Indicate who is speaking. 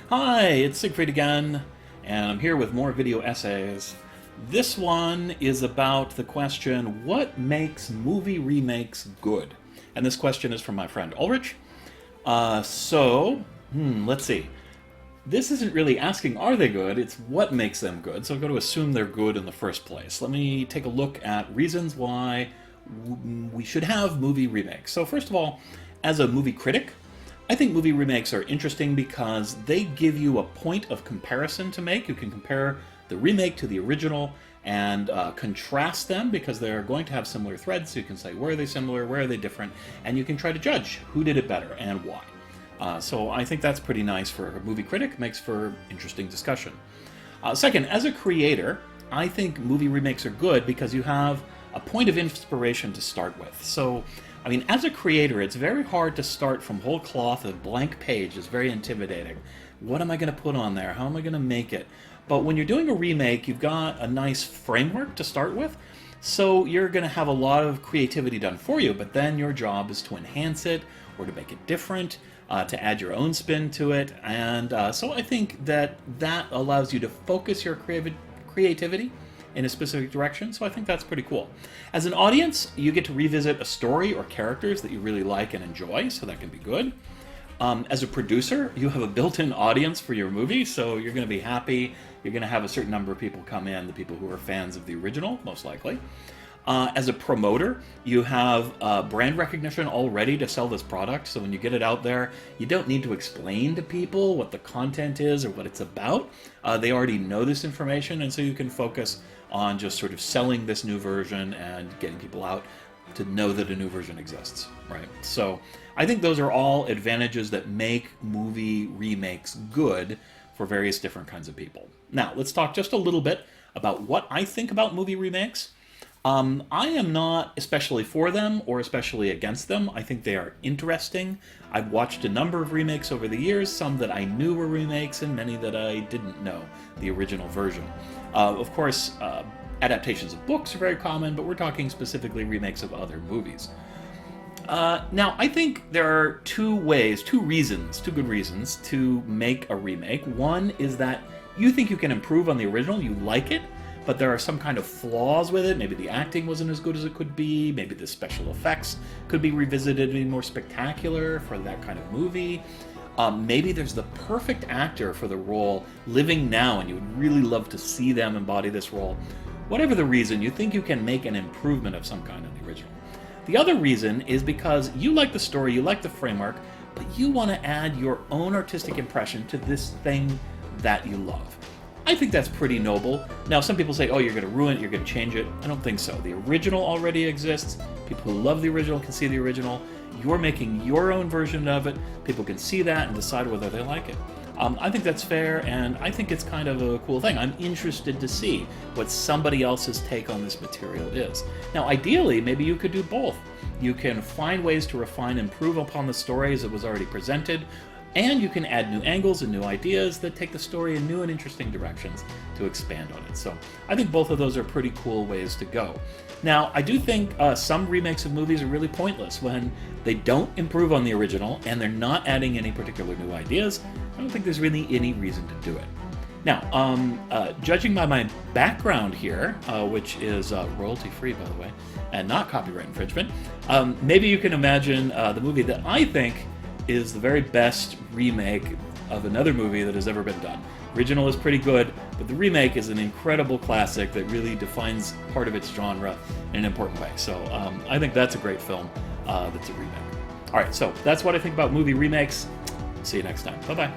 Speaker 1: Hi, it's Siegfried again, and I'm here with more video essays. This one is about the question, what makes movie remakes good? And this question is from my friend Ulrich. Let's see. This isn't really asking are they good, it's what makes them good, so I've got to assume they're good in the first place. Let me take a look at reasons why we should have movie remakes. So first of all, as a movie critic, I think movie remakes are interesting because they give you a point of comparison to make. You can compare the remake to the original and contrast them because they're going to have similar threads. So you can say, where are they similar, where are they different, and you can try to judge who did it better and why. So I think that's pretty nice for a movie critic, makes for interesting discussion. Second, as a creator, I think movie remakes are good because you have a point of inspiration to start with. So, I mean, as a creator, it's very hard to start from whole cloth. A blank page is very intimidating. What am I going to put on there? How am I going to make it? But when you're doing a remake, you've got a nice framework to start with. So you're going to have a lot of creativity done for you, but then your job is to enhance it or to make it different, to add your own spin to it. And so I think that allows you to focus your creativity in a specific direction, so I think that's pretty cool. As an audience, you get to revisit a story or characters that you really like and enjoy, so that can be good. As a producer, you have a built-in audience for your movie, so you're going to be happy. You're going to have a certain number of people come in, the people who are fans of the original, most likely. As a promoter, you have brand recognition already to sell this product, so when you get it out there, you don't need to explain to people what the content is or what it's about. They already know this information, and so you can focus on just sort of selling this new version and getting people out to know that a new version exists, right? So I think those are all advantages that make movie remakes good for various different kinds of people. Now, let's talk just a little bit about what I think about movie remakes. I am not especially for them or especially against them. I think they are interesting. I've watched a number of remakes over the years, some that I knew were remakes and many that I didn't know the original version. Of course, adaptations of books are very common, but we're talking specifically remakes of other movies. Now, I think there are two good reasons to make a remake. One is that you think you can improve on the original, you like it, but there are some kind of flaws with it. Maybe the acting wasn't as good as it could be. Maybe the special effects could be revisited to be more spectacular for that kind of movie. Maybe there's the perfect actor for the role living now, and you would really love to see them embody this role. Whatever the reason, you think you can make an improvement of some kind on the original. The other reason is because you like the story, you like the framework, but you want to add your own artistic impression to this thing that you love. I think that's pretty noble. Now, some people say, oh, you're going to ruin it, you're going to change it. I don't think so. The original already exists. People who love the original can see the original. You're making your own version of it. People can see that and decide whether they like it. I think that's fair, and I think it's kind of a cool thing. I'm interested to see what somebody else's take on this material is. Now, ideally, maybe you could do both. You can find ways to refine and improve upon the story as it was already presented, and you can add new angles and new ideas that take the story in new and interesting directions to expand on it. So I think both of those are pretty cool ways to go. Now, I do think some remakes of movies are really pointless when they don't improve on the original and they're not adding any particular new ideas. I don't think there's really any reason to do it. Now, judging by my background here, which is royalty-free, by the way, and not copyright infringement, maybe you can imagine the movie that I think is the very best remake of another movie that has ever been done. Original is pretty good, but the remake is an incredible classic that really defines part of its genre in an important way. So I think that's a great film that's a remake. All right, so that's what I think about movie remakes. See you next time. Bye-bye.